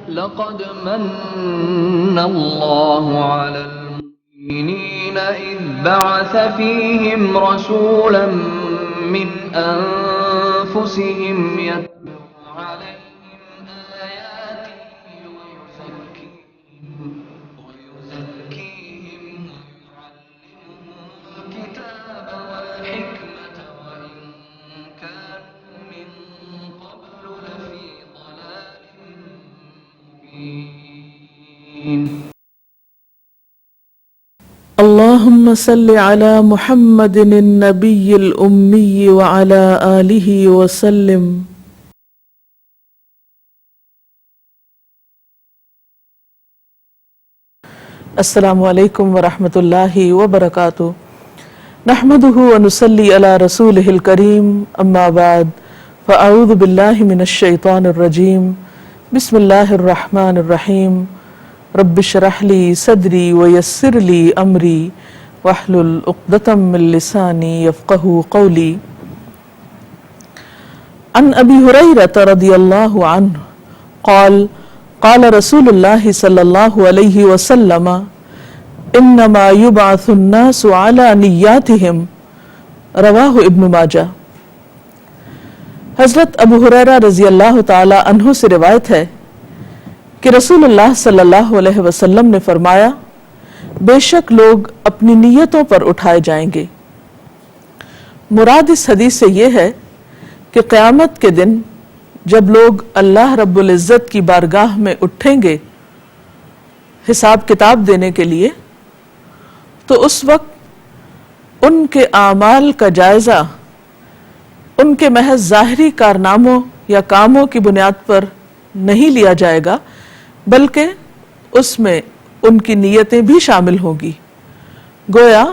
لقد من الله على المؤمنين إذ بعث فيهم رسولا من أنفسهم يتلو عليهم آياته ويزكيهم ويعلمهم الكتاب والحكمة وإن كانوا من قبل لفي ضلال مبين. اللهم صل على محمد النبي الأمي وعلى آله وسلم. السلام علیکم ورحمۃ اللہ وبرکاتہ. نحمده ونصلي على رسوله الكريم. اما بعد فاعوذ باللہ من الشیطان الرجیم. بسم اللہ الرحمن الرحیم. رب اشرح لي صدری ویسر لي امری واحلل عقدۃ من لسانی یفقهوا قولی. عن ابی ہریرہ رضی اللہ عنہ قال قال رسول اللہ صلی اللہ علیہ وسلم انما یبعث الناس علی نیاتہم. رواہ ابن ماجہ. حضرت ابو ہریرہ رضی اللہ تعالی عنہ سے روایت ہے کہ رسول اللہ صلی اللہ علیہ وسلم نے فرمایا بے شک لوگ اپنی نیتوں پر اٹھائے جائیں گے. مراد اس حدیث سے یہ ہے کہ قیامت کے دن جب لوگ اللہ رب العزت کی بارگاہ میں اٹھیں گے حساب کتاب دینے کے لیے، تو اس وقت ان کے اعمال کا جائزہ ان کے محض ظاہری کارناموں یا کاموں کی بنیاد پر نہیں لیا جائے گا، بلکہ اس میں ان کی نیتیں بھی شامل ہوں گی. گویا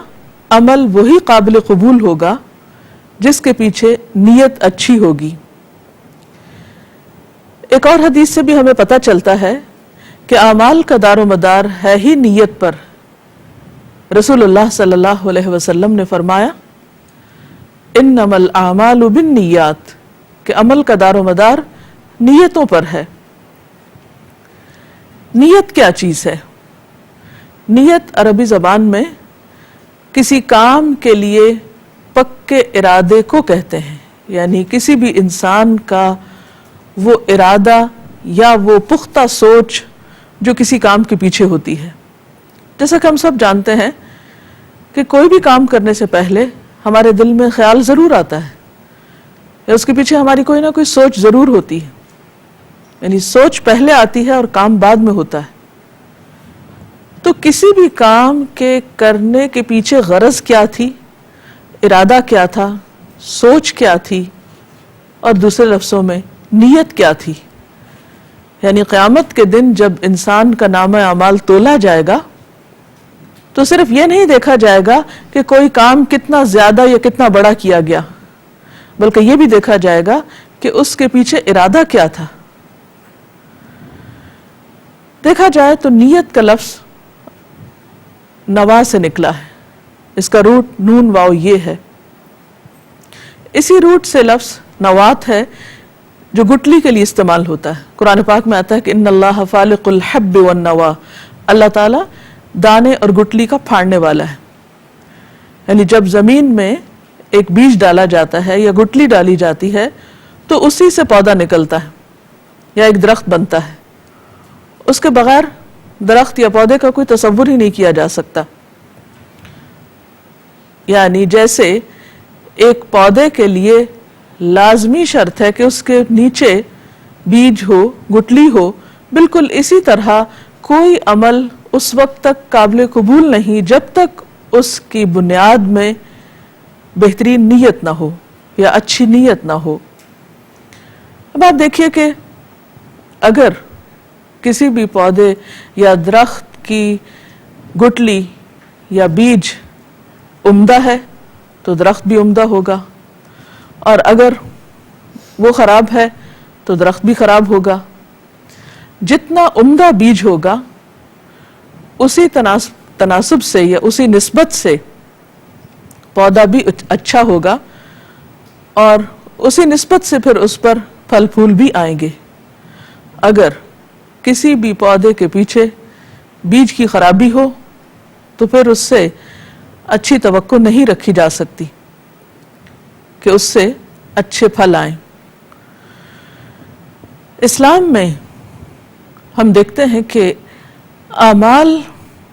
عمل وہی قابل قبول ہوگا جس کے پیچھے نیت اچھی ہوگی. ایک اور حدیث سے بھی ہمیں پتہ چلتا ہے کہ اعمال کا دار و مدار ہے ہی نیت پر. رسول اللہ صلی اللہ علیہ وسلم نے فرمایا انما الاعمال بالنیات، کہ عمل کا دار و مدار نیتوں پر ہے. نیت کیا چیز ہے؟ نیت عربی زبان میں کسی کام کے لیے پکے ارادے کو کہتے ہیں، یعنی کسی بھی انسان کا وہ ارادہ یا وہ پختہ سوچ جو کسی کام کے پیچھے ہوتی ہے. جیسا کہ ہم سب جانتے ہیں کہ کوئی بھی کام کرنے سے پہلے ہمارے دل میں خیال ضرور آتا ہے یا اس کے پیچھے ہماری کوئی نہ کوئی سوچ ضرور ہوتی ہے، یعنی سوچ پہلے آتی ہے اور کام بعد میں ہوتا ہے. تو کسی بھی کام کے کرنے کے پیچھے غرض کیا تھی، ارادہ کیا تھا، سوچ کیا تھی، اور دوسرے لفظوں میں نیت کیا تھی. یعنی قیامت کے دن جب انسان کا نامہ اعمال تولا جائے گا تو صرف یہ نہیں دیکھا جائے گا کہ کوئی کام کتنا زیادہ یا کتنا بڑا کیا گیا، بلکہ یہ بھی دیکھا جائے گا کہ اس کے پیچھے ارادہ کیا تھا. دیکھا جائے تو نیت کا لفظ نوا سے نکلا ہے. اس کا روٹ نون واو یہ ہے. اسی روٹ سے لفظ نوات ہے جو گٹلی کے لیے استعمال ہوتا ہے. قرآن پاک میں آتا ہے کہ ان اللہ فالق الحب والنوا، اللہ تعالیٰ دانے اور گٹلی کا پھاڑنے والا ہے. یعنی جب زمین میں ایک بیج ڈالا جاتا ہے یا گٹلی ڈالی جاتی ہے تو اسی سے پودا نکلتا ہے یا ایک درخت بنتا ہے. اس کے بغیر درخت یا پودے کا کوئی تصور ہی نہیں کیا جا سکتا. یعنی جیسے ایک پودے کے لیے لازمی شرط ہے کہ اس کے نیچے بیج ہو، گٹلی ہو، بالکل اسی طرح کوئی عمل اس وقت تک قابل قبول نہیں جب تک اس کی بنیاد میں بہترین نیت نہ ہو یا اچھی نیت نہ ہو. اب آپ دیکھیے کہ اگر کسی بھی پودے یا درخت کی گٹلی یا بیج عمدہ ہے تو درخت بھی عمدہ ہوگا، اور اگر وہ خراب ہے تو درخت بھی خراب ہوگا. جتنا عمدہ بیج ہوگا اسی تناسب سے یا اسی نسبت سے پودا بھی اچھا ہوگا اور اسی نسبت سے پھر اس پر پھل پھول بھی آئیں گے. اگر کسی بھی پودے کے پیچھے بیج کی خرابی ہو تو پھر اس سے اچھی توقع نہیں رکھی جا سکتی کہ اس سے اچھے پھل آئیں۔ اسلام میں ہم دیکھتے ہیں کہ اعمال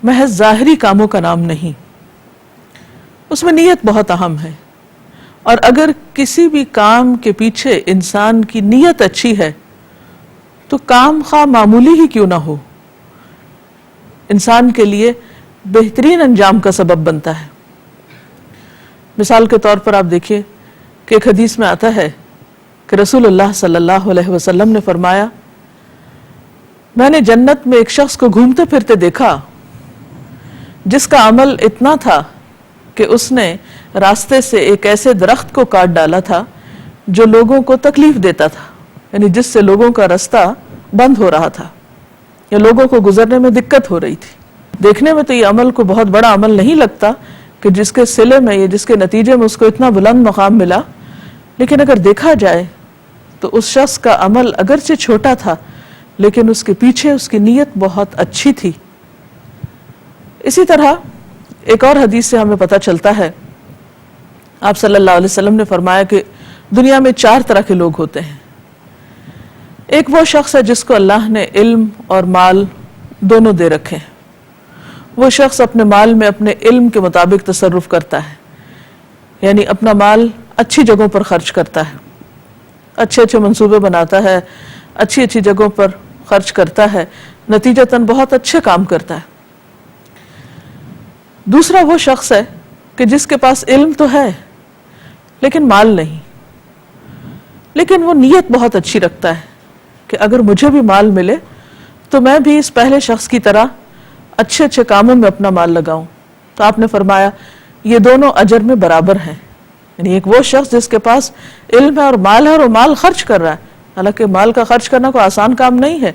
محض ظاہری کاموں کا نام نہیں، اس میں نیت بہت اہم ہے، اور اگر کسی بھی کام کے پیچھے انسان کی نیت اچھی ہے تو کام خواہ معمولی ہی کیوں نہ ہو انسان کے لیے بہترین انجام کا سبب بنتا ہے۔ مثال کے طور پر آپ دیکھیے کہ ایک حدیث میں آتا ہے کہ رسول اللہ صلی اللہ علیہ وسلم نے فرمایا، میں نے جنت میں ایک شخص کو گھومتے پھرتے دیکھا جس کا عمل اتنا تھا کہ اس نے راستے سے ایک ایسے درخت کو کاٹ ڈالا تھا جو لوگوں کو تکلیف دیتا تھا، یعنی جس سے لوگوں کا رستہ بند ہو رہا تھا یا لوگوں کو گزرنے میں دقت ہو رہی تھی۔ دیکھنے میں تو یہ عمل کو بہت بڑا عمل نہیں لگتا کہ جس کے صلے میں یا جس کے نتیجے میں اس کو اتنا بلند مقام ملا، لیکن اگر دیکھا جائے تو اس شخص کا عمل اگرچہ چھوٹا تھا لیکن اس کے پیچھے اس کی نیت بہت اچھی تھی۔ اسی طرح ایک اور حدیث سے ہمیں پتہ چلتا ہے، آپ صلی اللہ علیہ وسلم نے فرمایا کہ دنیا میں 4 طرح کے لوگ ہوتے ہیں۔ ایک وہ شخص ہے جس کو اللہ نے علم اور مال دونوں دے رکھے ہیں، وہ شخص اپنے مال میں اپنے علم کے مطابق تصرف کرتا ہے، یعنی اپنا مال اچھی جگہوں پر خرچ کرتا ہے، اچھے اچھے منصوبے بناتا ہے، اچھی اچھی جگہوں پر خرچ کرتا ہے، نتیجتاً بہت اچھے کام کرتا ہے۔ دوسرا وہ شخص ہے کہ جس کے پاس علم تو ہے لیکن مال نہیں، لیکن وہ نیت بہت اچھی رکھتا ہے کہ اگر مجھے بھی مال ملے تو میں بھی اس پہلے شخص کی طرح اچھے اچھے کاموں میں اپنا مال لگاؤں۔ تو آپ نے فرمایا یہ دونوں اجر میں برابر ہیں، یعنی ایک وہ شخص جس کے پاس علم ہے اور مال ہے اور وہ مال خرچ کر رہا ہے، حالانکہ مال کا خرچ کرنا کوئی آسان کام نہیں ہے،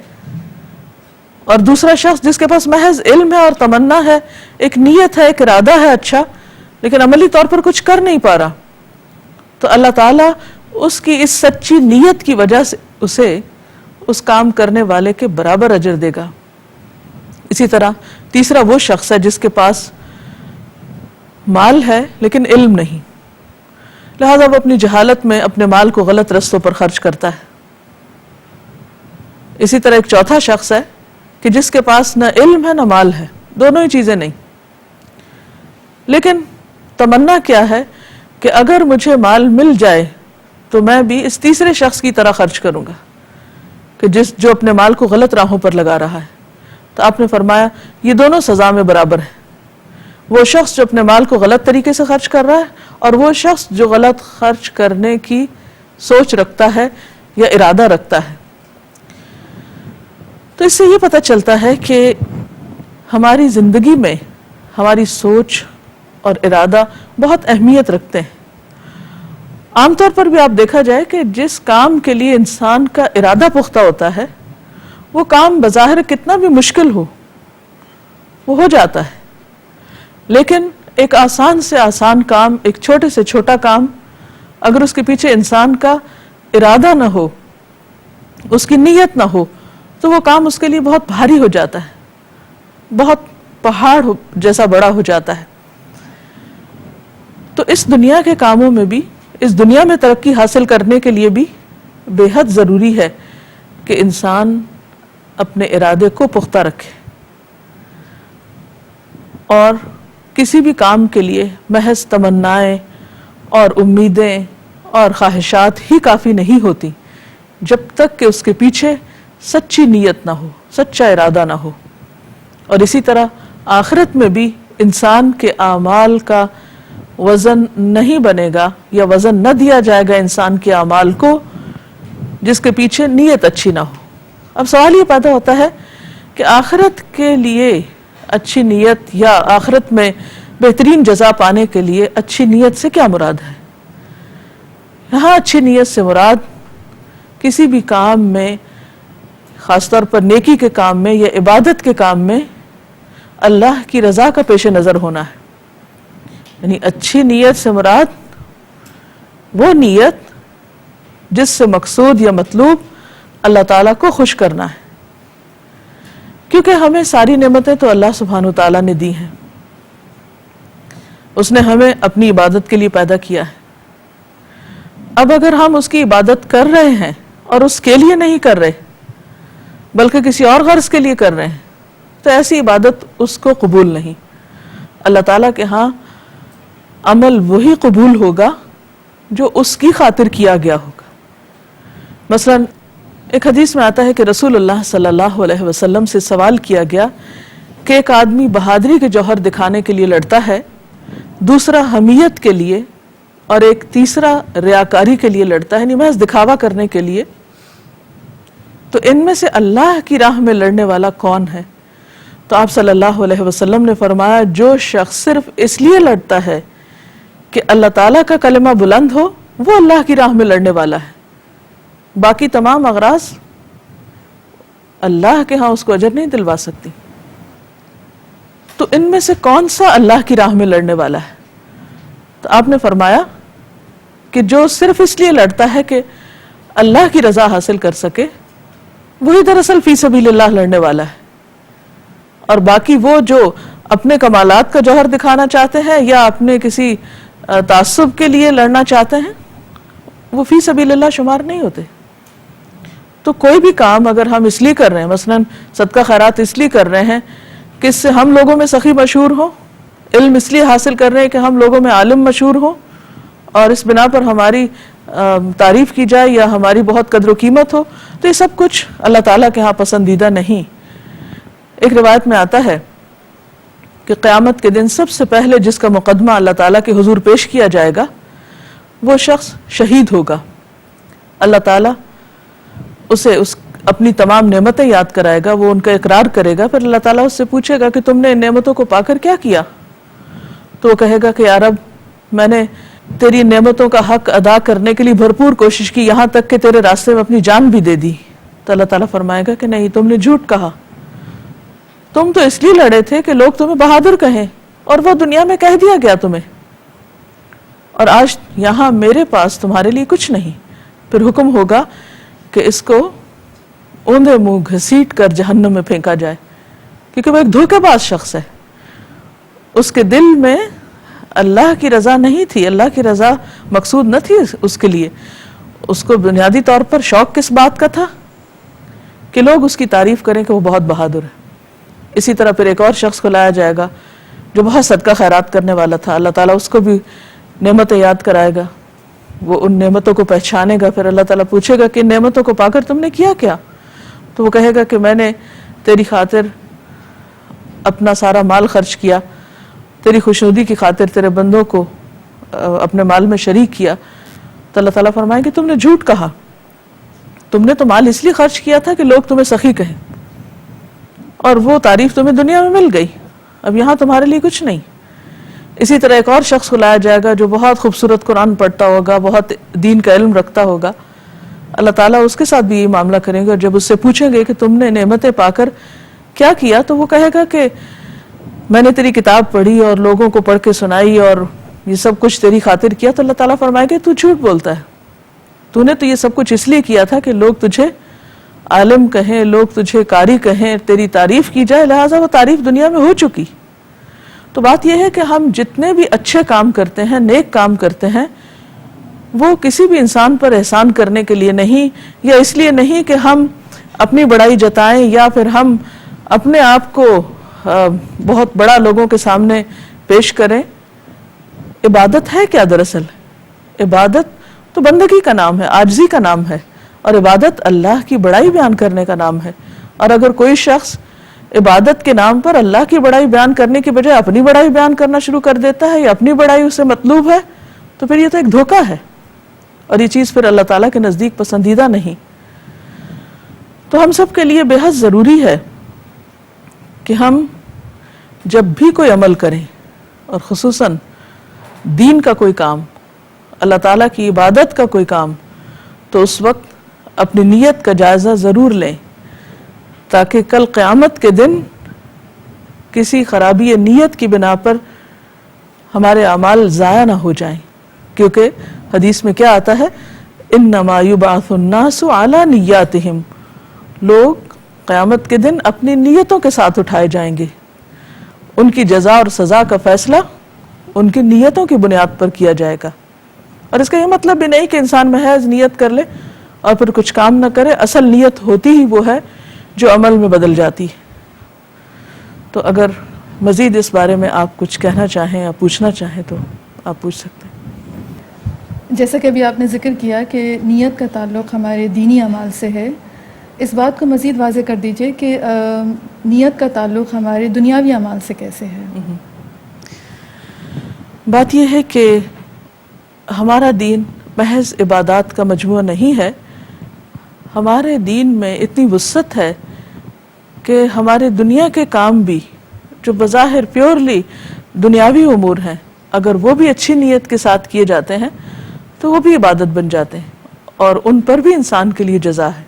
اور دوسرا شخص جس کے پاس محض علم ہے اور تمنا ہے، ایک نیت ہے، ایک ارادہ ہے اچھا، لیکن عملی طور پر کچھ کر نہیں پا رہا، تو اللہ تعالیٰ اس کی اس سچی نیت کی وجہ سے اسے اس کام کرنے والے کے برابر اجر دے گا۔ اسی طرح تیسرا وہ شخص ہے جس کے پاس مال ہے لیکن علم نہیں، لہذا وہ اپنی جہالت میں اپنے مال کو غلط رستوں پر خرچ کرتا ہے۔ اسی طرح ایک چوتھا شخص ہے کہ جس کے پاس نہ علم ہے نہ مال ہے، دونوں ہی چیزیں نہیں، لیکن تمنا کیا ہے کہ اگر مجھے مال مل جائے تو میں بھی اس تیسرے شخص کی طرح خرچ کروں گا کہ جو اپنے مال کو غلط راہوں پر لگا رہا ہے۔ تو آپ نے فرمایا یہ دونوں سزا میں برابر ہیں، وہ شخص جو اپنے مال کو غلط طریقے سے خرچ کر رہا ہے اور وہ شخص جو غلط خرچ کرنے کی سوچ رکھتا ہے یا ارادہ رکھتا ہے۔ تو اس سے یہ پتہ چلتا ہے کہ ہماری زندگی میں ہماری سوچ اور ارادہ بہت اہمیت رکھتے ہیں۔ عام طور پر بھی آپ دیکھا جائے کہ جس کام کے لیے انسان کا ارادہ پختہ ہوتا ہے وہ کام بظاہر کتنا بھی مشکل ہو وہ ہو جاتا ہے، لیکن ایک آسان سے آسان کام، ایک چھوٹے سے چھوٹا کام، اگر اس کے پیچھے انسان کا ارادہ نہ ہو، اس کی نیت نہ ہو، تو وہ کام اس کے لیے بہت بھاری ہو جاتا ہے، بہت پہاڑ جیسا بڑا ہو جاتا ہے۔ تو اس دنیا کے کاموں میں بھی، اس دنیا میں ترقی حاصل کرنے کے لیے بھی بے حد ضروری ہے کہ انسان اپنے ارادے کو پختہ رکھے، اور کسی بھی کام کے لیے محض تمنائیں اور امیدیں اور خواہشات ہی کافی نہیں ہوتی جب تک کہ اس کے پیچھے سچی نیت نہ ہو، سچا ارادہ نہ ہو۔ اور اسی طرح آخرت میں بھی انسان کے اعمال کا وزن نہیں بنے گا یا وزن نہ دیا جائے گا انسان کے اعمال کو جس کے پیچھے نیت اچھی نہ ہو۔ اب سوال یہ پیدا ہوتا ہے کہ آخرت کے لیے اچھی نیت یا آخرت میں بہترین جزا پانے کے لیے اچھی نیت سے کیا مراد ہے؟ یہاں اچھی نیت سے مراد کسی بھی کام میں، خاص طور پر نیکی کے کام میں یا عبادت کے کام میں، اللہ کی رضا کا پیش نظر ہونا ہے۔ یعنی اچھی نیت سے مراد وہ نیت جس سے مقصود یا مطلوب اللہ تعالیٰ کو خوش کرنا ہے، کیونکہ ہمیں ساری نعمتیں تو اللہ سبحانہ تعالیٰ نے دی ہیں، اس نے ہمیں اپنی عبادت کے لیے پیدا کیا ہے۔ اب اگر ہم اس کی عبادت کر رہے ہیں اور اس کے لیے نہیں کر رہے بلکہ کسی اور غرض کے لیے کر رہے ہیں تو ایسی عبادت اس کو قبول نہیں۔ اللہ تعالیٰ کے ہاں عمل وہی قبول ہوگا جو اس کی خاطر کیا گیا ہوگا۔ مثلا ایک حدیث میں آتا ہے کہ رسول اللہ صلی اللہ علیہ وسلم سے سوال کیا گیا کہ ایک آدمی بہادری کے جوہر دکھانے کے لیے لڑتا ہے، دوسرا حمیت کے لیے، اور ایک تیسرا ریاکاری کے لیے لڑتا ہے، یعنی محض دکھاوا کرنے کے لیے، تو ان میں سے اللہ کی راہ میں لڑنے والا کون ہے؟ تو آپ صلی اللہ علیہ وسلم نے فرمایا جو شخص صرف اس لیے لڑتا ہے کہ اللہ تعالیٰ کا کلمہ بلند ہو وہ اللہ کی راہ میں لڑنے والا ہے، باقی تمام اغراض اللہ کے ہاں اس کو اجر نہیں دلوا سکتی۔ تو ان میں سے کون سا اللہ کی راہ میں لڑنے والا ہے؟ تو آپ نے فرمایا کہ جو صرف اس لیے لڑتا ہے کہ اللہ کی رضا حاصل کر سکے وہی دراصل فی سبیل اللہ لڑنے والا ہے، اور باقی وہ جو اپنے کمالات کا جوہر دکھانا چاہتے ہیں یا اپنے کسی تعصب کے لیے لڑنا چاہتے ہیں وہ فی سبیل اللہ شمار نہیں ہوتے۔ تو کوئی بھی کام اگر ہم اس لیے کر رہے ہیں، مثلا صدقہ خیرات اس لیے کر رہے ہیں کہ اس سے ہم لوگوں میں سخی مشہور ہو، علم اس لیے حاصل کر رہے ہیں کہ ہم لوگوں میں عالم مشہور ہو اور اس بنا پر ہماری تعریف کی جائے یا ہماری بہت قدر و قیمت ہو، تو یہ سب کچھ اللہ تعالیٰ کے ہاں پسندیدہ نہیں۔ ایک روایت میں آتا ہے کہ قیامت کے دن سب سے پہلے جس کا مقدمہ اللہ تعالیٰ کے حضور پیش کیا جائے گا وہ شخص شہید ہوگا۔ اللہ تعالیٰ اسے اپنی تمام نعمتیں یاد کرائے گا، وہ ان کا اقرار کرے گا، پھر اللہ تعالیٰ اس سے پوچھے گا کہ تم نے ان نعمتوں کو پا کر کیا کیا؟ تو وہ کہے گا کہ یا رب میں نے تیری نعمتوں کا حق ادا کرنے کے لیے بھرپور کوشش کی، یہاں تک کہ تیرے راستے میں اپنی جان بھی دے دی۔ تو اللہ تعالیٰ فرمائے گا کہ نہیں، تم نے جھوٹ کہا، تم تو اس لیے لڑے تھے کہ لوگ تمہیں بہادر کہیں، اور وہ دنیا میں کہہ دیا گیا تمہیں، اور آج یہاں میرے پاس تمہارے لیے کچھ نہیں۔ پھر حکم ہوگا کہ اس کو اوندھے منہ گھسیٹ کر جہنم میں پھینکا جائے، کیونکہ وہ ایک دھوکے باز شخص ہے۔ اس کے دل میں اللہ کی رضا نہیں تھی، اللہ کی رضا مقصود نہ تھی اس کے لیے۔ اس کو بنیادی طور پر شوق کس بات کا تھا؟ کہ لوگ اس کی تعریف کریں کہ وہ بہت بہادر ہے۔ اسی طرح پھر ایک اور شخص کو لایا جائے گا جو بہت صدقہ خیرات کرنے والا تھا، اللہ تعالیٰ اس کو بھی نعمتیں یاد کرائے گا، وہ ان نعمتوں کو پہچانے گا، پھر اللہ تعالیٰ پوچھے گا کہ ان نعمتوں کو پا کر تم نے کیا کیا؟ تو وہ کہے گا کہ میں نے تیری خاطر اپنا سارا مال خرچ کیا، تیری خوشنودی کی خاطر تیرے بندوں کو اپنے مال میں شریک کیا۔ تو اللہ تعالیٰ فرمائے کہ تم نے جھوٹ کہا، تم نے تو مال اس لیے خرچ کیا تھا کہ لوگ تمہیں سخی کہیں، اور وہ تعریف تمہیں دنیا میں مل گئی، اب یہاں تمہارے لیے کچھ نہیں۔ اسی طرح ایک اور شخص کو لایا جائے گا جو بہت خوبصورت قرآن پڑھتا ہوگا، بہت دین کا علم رکھتا ہوگا، اللہ تعالیٰ اس کے ساتھ بھی یہ معاملہ کریں گے، اور جب اس سے پوچھیں گے کہ تم نے نعمتیں پا کر کیا کیا، تو وہ کہے گا کہ میں نے تیری کتاب پڑھی اور لوگوں کو پڑھ کے سنائی اور یہ سب کچھ تیری خاطر کیا۔ تو اللہ تعالیٰ فرمائے گا تو جھوٹ بولتا ہے، تو نے تو یہ سب کچھ اس لیے کیا تھا کہ لوگ تجھے عالم کہیں، لوگ تجھے قاری کہیں، تیری تعریف کی جائے، لہٰذا وہ تعریف دنیا میں ہو چکی۔ تو بات یہ ہے کہ ہم جتنے بھی اچھے کام کرتے ہیں، نیک کام کرتے ہیں، وہ کسی بھی انسان پر احسان کرنے کے لیے نہیں، یا اس لیے نہیں کہ ہم اپنی بڑائی جتائیں یا پھر ہم اپنے آپ کو بہت بڑا لوگوں کے سامنے پیش کریں۔ عبادت ہے کیا دراصل؟ عبادت تو بندگی کا نام ہے، عاجزی کا نام ہے، اور عبادت اللہ کی بڑائی بیان کرنے کا نام ہے۔ اور اگر کوئی شخص عبادت کے نام پر اللہ کی بڑائی بیان کرنے کی بجائے اپنی بڑائی بیان کرنا شروع کر دیتا ہے یا اپنی بڑائی اسے مطلوب ہے، تو پھر یہ تو ایک دھوکہ ہے، اور یہ چیز پھر اللہ تعالیٰ کے نزدیک پسندیدہ نہیں۔ تو ہم سب کے لیے بے حد ضروری ہے کہ ہم جب بھی کوئی عمل کریں، اور خصوصاً دین کا کوئی کام، اللہ تعالیٰ کی عبادت کا کوئی کام، تو اس وقت اپنی نیت کا جائزہ ضرور لیں، تاکہ کل قیامت کے دن کسی خرابی نیت کی بنا پر ہمارے اعمال ضائع نہ ہو جائیں۔ کیونکہ حدیث میں کیا آتا ہے؟ انما یبعث الناس علی نیاتہم، لوگ قیامت کے دن اپنی نیتوں کے ساتھ اٹھائے جائیں گے. ان کی جزا اور سزا کا فیصلہ ان کی نیتوں کی بنیاد پر کیا جائے گا. اور اس کا یہ مطلب بھی نہیں کہ انسان محض نیت کر لے اور پھر کچھ کام نہ کرے. اصل نیت ہوتی ہی وہ ہے جو عمل میں بدل جاتی ہے. تو اگر مزید اس بارے میں آپ کچھ کہنا چاہیں یا پوچھنا چاہیں تو آپ پوچھ سکتے ہیں. جیسا کہ ابھی آپ نے ذکر کیا کہ نیت کا تعلق ہمارے دینی اعمال سے ہے، اس بات کو مزید واضح کر دیجئے کہ نیت کا تعلق ہمارے دنیاوی اعمال سے کیسے ہے؟ بات یہ ہے کہ ہمارا دین محض عبادات کا مجموعہ نہیں ہے. ہمارے دین میں اتنی وسعت ہے کہ ہمارے دنیا کے کام بھی جو بظاہر پیورلی دنیاوی امور ہیں، اگر وہ بھی اچھی نیت کے ساتھ کیے جاتے ہیں تو وہ بھی عبادت بن جاتے ہیں اور ان پر بھی انسان کے لیے جزا ہے.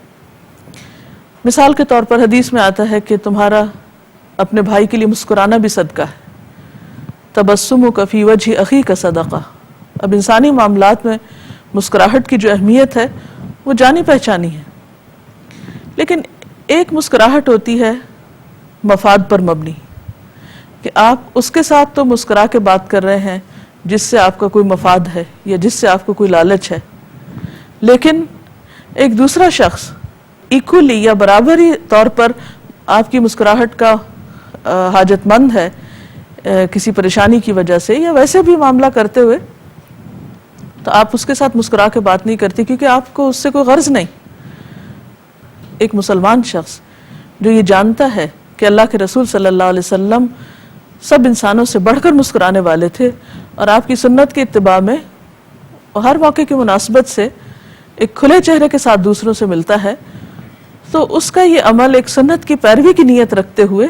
مثال کے طور پر حدیث میں آتا ہے کہ تمہارا اپنے بھائی کے لیے مسکرانا بھی صدقہ ہے. تبسمک فی وجہ اخیک صدقہ. اب انسانی معاملات میں مسکراہٹ کی جو اہمیت ہے وہ جانی پہچانی ہے، لیکن ایک مسکراہٹ ہوتی ہے مفاد پر مبنی، کہ آپ اس کے ساتھ تو مسکرا کے بات کر رہے ہیں جس سے آپ کا کوئی مفاد ہے یا جس سے آپ کو کوئی لالچ ہے، لیکن ایک دوسرا شخص ایکولی یا برابری طور پر آپ کی مسکراہٹ کا حاجت مند ہے کسی پریشانی کی وجہ سے یا ویسے بھی معاملہ کرتے ہوئے، تو آپ اس کے ساتھ مسکرا کے بات نہیں کرتی کیونکہ آپ کو اس سے کوئی غرض نہیں. ایک مسلمان شخص جو یہ جانتا ہے کہ اللہ کے رسول صلی اللہ علیہ وسلم سب انسانوں سے بڑھ کر مسکرانے والے تھے اور آپ کی سنت کی اتباع میں ہر موقع کی مناسبت سے ایک کھلے چہرے کے ساتھ دوسروں سے ملتا ہے، تو اس کا یہ عمل ایک سنت کی پیروی کی نیت رکھتے ہوئے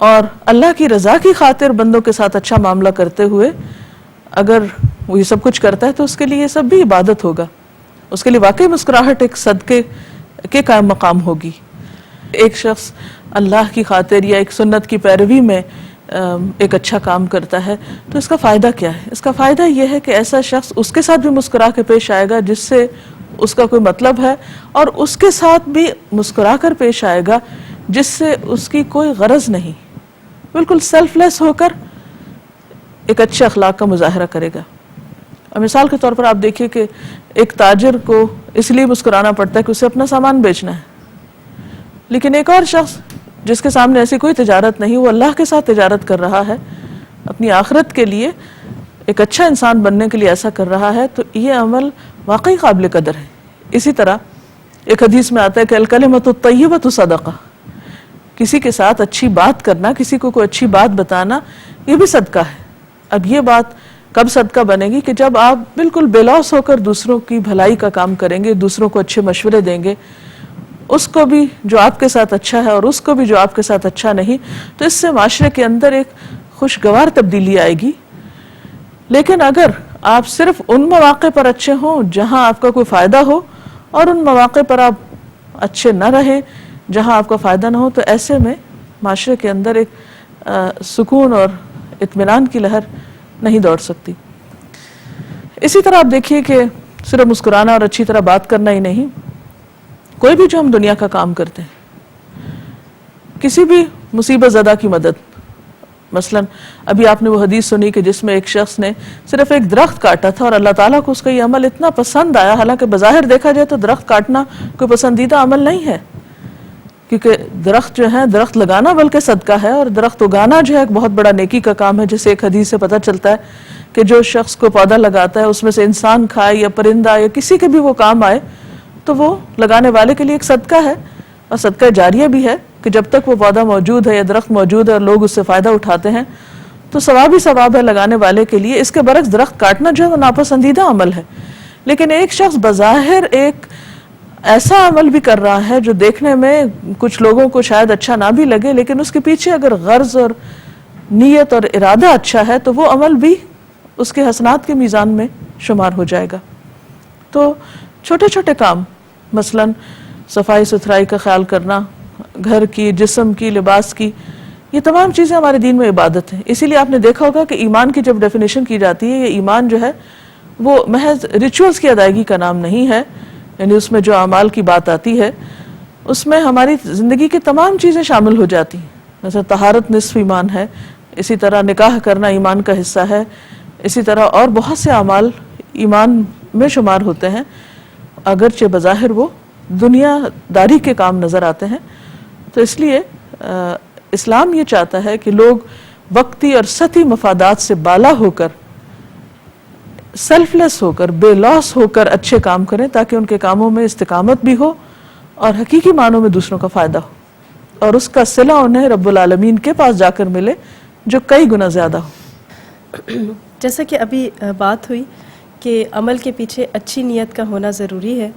اور اللہ کی رضا کی خاطر بندوں کے ساتھ اچھا معاملہ کرتے ہوئے اگر وہ یہ سب کچھ کرتا ہے تو اس کے لیے یہ سب بھی عبادت ہوگا. اس کے لیے واقعی مسکراہٹ ایک صدقے کے قائم مقام ہوگی. ایک شخص اللہ کی خاطر یا ایک سنت کی پیروی میں ایک اچھا کام کرتا ہے تو اس کا فائدہ کیا ہے؟ اس کا فائدہ یہ ہے کہ ایسا شخص اس کے ساتھ بھی مسکرا کے پیش آئے گا جس سے اس کا کوئی مطلب ہے، اور اس کے ساتھ بھی مسکرا کر پیش آئے گا جس سے اس کی کوئی غرض نہیں، بالکل سیلف لیس ہو کر ایک اچھے اخلاق کا مظاہرہ کرے گا. اور مثال کے طور پر آپ دیکھیے کہ ایک تاجر کو اس لیے مسکرانا پڑتا ہے کہ اسے اپنا سامان بیچنا ہے، لیکن ایک اور شخص جس کے سامنے ایسی کوئی تجارت نہیں، وہ اللہ کے ساتھ تجارت کر رہا ہے، اپنی آخرت کے لیے ایک اچھا انسان بننے کے لیے ایسا کر رہا ہے، تو یہ عمل واقعی قابل قدر ہے. اسی طرح ایک حدیث میں آتا ہے کہ الکلمۃ الطیبۃ صدقہ. کسی کے ساتھ اچھی بات کرنا، کسی کو کوئی اچھی بات بتانا، یہ بھی صدقہ ہے. اب یہ بات کب صدقہ بنے گی؟ کہ جب آپ بالکل بے لوث ہو کر دوسروں کی بھلائی کا کام کریں گے، دوسروں کو اچھے مشورے دیں گے، اس کو بھی جو آپ کے ساتھ اچھا ہے اور اس کو بھی جو آپ کے ساتھ اچھا نہیں، تو اس سے معاشرے کے اندر ایک خوشگوار تبدیلی آئے گی. لیکن اگر آپ صرف ان مواقع پر اچھے ہوں جہاں آپ کا کوئی فائدہ ہو اور ان مواقع پر آپ اچھے نہ رہیں جہاں آپ کا فائدہ نہ ہو، تو ایسے میں معاشرے کے اندر ایک سکون اور اطمینان کی لہر نہیں دوڑ سکتی. اسی طرح آپ دیکھیے کہ صرف مسکرانا اور اچھی طرح بات کرنا ہی نہیں، کوئی بھی جو ہم دنیا کا کام کرتے ہیں، کسی بھی مصیبت زدہ کی مدد، مثلا ابھی آپ نے وہ حدیث سنی کہ جس میں ایک شخص نے صرف ایک درخت کاٹا تھا اور اللہ تعالیٰ کو اس کا یہ عمل اتنا پسند آیا، حالانکہ بظاہر دیکھا جائے تو درخت کاٹنا کوئی پسندیدہ عمل نہیں ہے، کیونکہ درخت جو ہے، درخت لگانا بلکہ صدقہ ہے، اور درخت اگانا جو ہے ایک بہت بڑا نیکی کا کام ہے. جیسے ایک حدیث سے پتہ چلتا ہے کہ جو شخص کو پودا لگاتا ہے، اس میں سے انسان کھائے یا پرندہ یا کسی کے بھی وہ کام آئے، تو وہ لگانے والے کے لیے ایک صدقہ ہے، اور صدقہ جاریہ بھی ہے کہ جب تک وہ پودا موجود ہے یا درخت موجود ہے اور لوگ اس سے فائدہ اٹھاتے ہیں تو ثواب ہی ثواب ہے لگانے والے کے لیے. اس کے برعکس درخت کاٹنا جو ہے وہ ناپسندیدہ عمل ہے. لیکن ایک شخص بظاہر ایک ایسا عمل بھی کر رہا ہے جو دیکھنے میں کچھ لوگوں کو شاید اچھا نہ بھی لگے، لیکن اس کے پیچھے اگر غرض اور نیت اور ارادہ اچھا ہے تو وہ عمل بھی اس کے حسنات کے میزان میں شمار ہو جائے گا. تو چھوٹے چھوٹے کام، مثلا صفائی ستھرائی کا خیال کرنا، گھر کی، جسم کی، لباس کی، یہ تمام چیزیں ہمارے دین میں عبادت ہیں. اسی لیے آپ نے دیکھا ہوگا کہ ایمان کی جب ڈیفینیشن کی جاتی ہے، یہ ایمان جو ہے وہ محض ریچولز کی ادائیگی کا نام نہیں ہے، یعنی اس میں جو اعمال کی بات آتی ہے اس میں ہماری زندگی کی تمام چیزیں شامل ہو جاتی ہیں. جیسے طہارت نصف ایمان ہے، اسی طرح نکاح کرنا ایمان کا حصہ ہے، اسی طرح اور بہت سے اعمال ایمان میں شمار ہوتے ہیں، اگرچہ بظاہر وہ دنیا داری کے کام نظر آتے ہیں. تو اس لیے اسلام یہ چاہتا ہے کہ لوگ وقتی اور سطحی مفادات سے بالا ہو کر، سیلف لیس ہو کر، بے لوس ہو کر اچھے کام کریں، تاکہ ان کے کاموں میں استقامت بھی ہو اور حقیقی معنوں میں دوسروں کا فائدہ ہو، اور اس کا صلہ انہیں رب العالمین کے پاس جا کر ملے جو کئی گنا زیادہ ہو. جیسا کہ ابھی بات ہوئی کہ عمل کے پیچھے اچھی نیت کا ہونا ضروری ہے،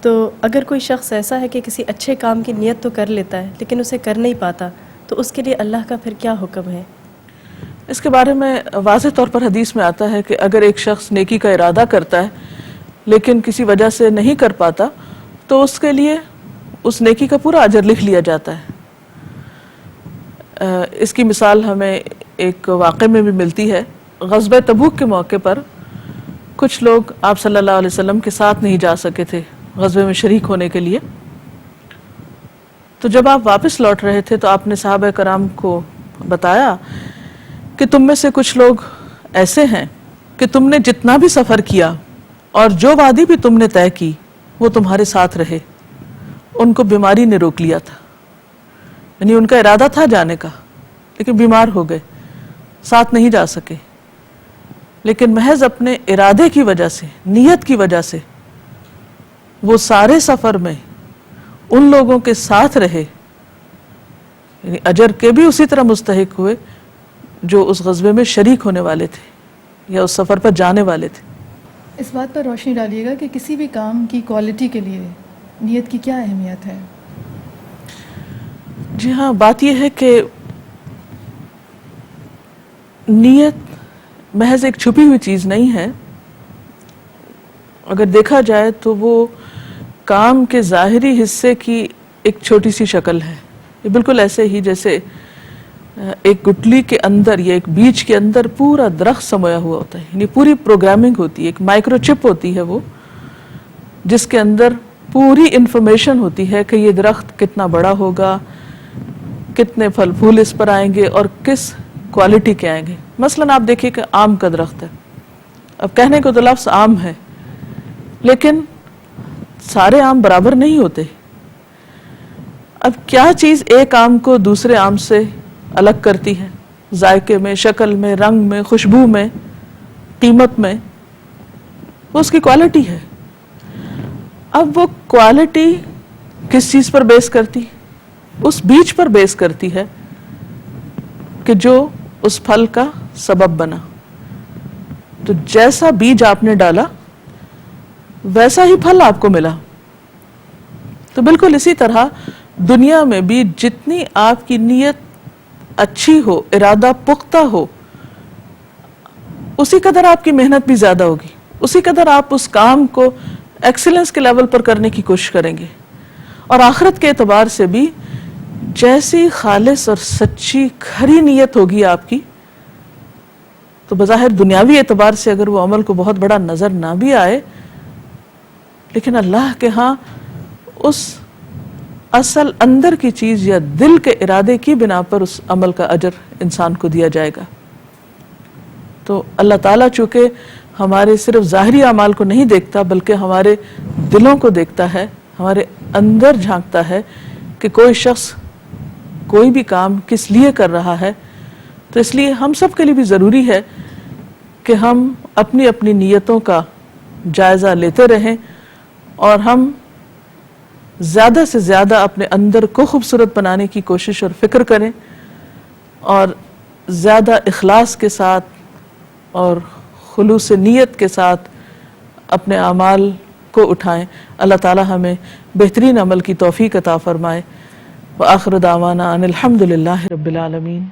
تو اگر کوئی شخص ایسا ہے کہ کسی اچھے کام کی نیت تو کر لیتا ہے لیکن اسے کر نہیں پاتا، تو اس کے لیے اللہ کا پھر کیا حکم ہے؟ اس کے بارے میں واضح طور پر حدیث میں آتا ہے کہ اگر ایک شخص نیکی کا ارادہ کرتا ہے لیکن کسی وجہ سے نہیں کر پاتا، تو اس کے لیے اس نیکی کا پورا اجر لکھ لیا جاتا ہے. اس کی مثال ہمیں ایک واقعے میں بھی ملتی ہے. غزوہ تبوک کے موقع پر کچھ لوگ آپ صلی اللہ علیہ وسلم کے ساتھ نہیں جا سکے تھے غزوے میں شریک ہونے کے لیے. تو جب آپ واپس لوٹ رہے تھے تو آپ نے صحابہ کرام کو بتایا کہ تم میں سے کچھ لوگ ایسے ہیں کہ تم نے جتنا بھی سفر کیا اور جو وادی بھی تم نے طے کی وہ تمہارے ساتھ رہے، ان کو بیماری نے روک لیا تھا. یعنی ان کا ارادہ تھا جانے کا لیکن بیمار ہو گئے، ساتھ نہیں جا سکے، لیکن محض اپنے ارادے کی وجہ سے، نیت کی وجہ سے وہ سارے سفر میں ان لوگوں کے ساتھ رہے، یعنی اجر کے بھی اسی طرح مستحق ہوئے جو اس غزوے میں شریک ہونے والے تھے یا اس سفر پر جانے والے تھے. اس بات پر روشنی ڈالیے گا کہ کسی بھی کام کی کوالٹی کے لیے نیت کی کیا اہمیت ہے؟ جی ہاں، بات یہ ہے کہ نیت محض ایک چھپی ہوئی چیز نہیں ہے. اگر دیکھا جائے تو وہ کام کے ظاہری حصے کی ایک چھوٹی سی شکل ہے. یہ بالکل ایسے ہی جیسے ایک گٹلی کے اندر یا ایک بیج کے اندر پورا درخت سمویا ہوا ہوتا ہے، یعنی پوری پروگرامنگ ہوتی ہے، ایک مائکرو چپ ہوتی ہے وہ، جس کے اندر پوری انفارمیشن ہوتی ہے کہ یہ درخت کتنا بڑا ہوگا، کتنے پھل پھول اس پر آئیں گے اور کس کوالٹی کے آئیں گے. مثلا آپ دیکھیے کہ آم کا درخت ہے. اب کہنے کو تو لفظ آم ہے لیکن سارے آم برابر نہیں ہوتے. اب کیا چیز ایک آم کو دوسرے آم سے الگ کرتی ہے؟ ذائقے میں، شکل میں، رنگ میں، خوشبو میں، قیمت میں، وہ اس کی کوالٹی ہے. اب وہ کوالٹی کس چیز پر بیس کرتی؟ اس بیج پر بیس کرتی ہے کہ جو اس پھل کا سبب بنا. تو جیسا بیج آپ نے ڈالا ویسا ہی پھل آپ کو ملا. تو بالکل اسی طرح دنیا میں بھی جتنی آپ کی نیت اچھی ہو، ارادہ پختہ ہو، اسی قدر آپ کی محنت بھی زیادہ ہوگی، اسی قدر آپ اس کام کو ایکسلنس کے لیول پر کرنے کی کوشش کریں گے. اور آخرت کے اعتبار سے بھی جیسی خالص اور سچی کھری نیت ہوگی آپ کی، تو بظاہر دنیاوی اعتبار سے اگر وہ عمل کو بہت بڑا نظر نہ بھی آئے، لیکن اللہ کے ہاں اس اصل اندر کی چیز یا دل کے ارادے کی بنا پر اس عمل کا اجر انسان کو دیا جائے گا. تو اللہ تعالیٰ چونکہ ہمارے صرف ظاہری اعمال کو نہیں دیکھتا بلکہ ہمارے دلوں کو دیکھتا ہے، ہمارے اندر جھانکتا ہے کہ کوئی شخص کوئی بھی کام کس لیے کر رہا ہے. تو اس لیے ہم سب کے لیے بھی ضروری ہے کہ ہم اپنی اپنی نیتوں کا جائزہ لیتے رہیں اور ہم زیادہ سے زیادہ اپنے اندر کو خوبصورت بنانے کی کوشش اور فکر کریں اور زیادہ اخلاص کے ساتھ اور خلوص نیت کے ساتھ اپنے اعمال کو اٹھائیں. اللہ تعالی ہمیں بہترین عمل کی توفیق عطا فرمائے. وآخر دعوانا ان الحمد للہ رب العالمین.